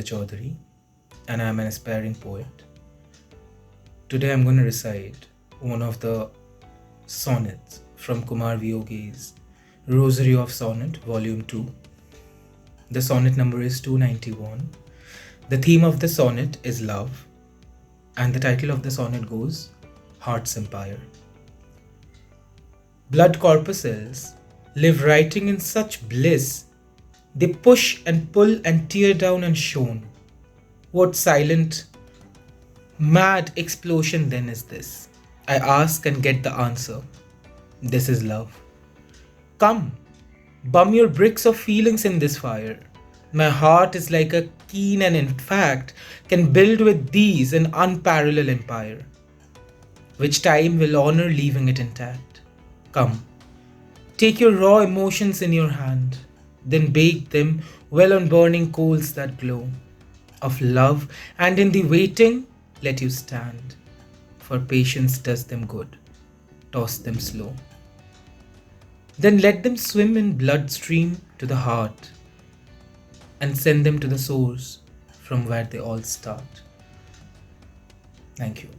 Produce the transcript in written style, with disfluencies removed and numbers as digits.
Chowdhury, and I am an aspiring poet. Today I'm going to recite one of the sonnets from Kunwar Viyogi's Rosary of Sonnet, Volume 2. The sonnet number is 291. The theme of the sonnet is love, and the title of the sonnet goes, Heart's Empire. Blood corpuscles live writing in such bliss, they push and pull and tear down and shone. What silent, mad explosion then is this? I ask and get the answer. This is love. Come, bum your bricks of feelings in this fire. My heart is like a keen and in fact can build with these an unparalleled empire, which time will honor leaving it intact. Come, take your raw emotions in your hand, then bake them well on burning coals that glow of love, and in the waiting let you stand, for patience does them good, toss them slow. Then let them swim in bloodstream to the heart, and send them to the source from where they all start. Thank you.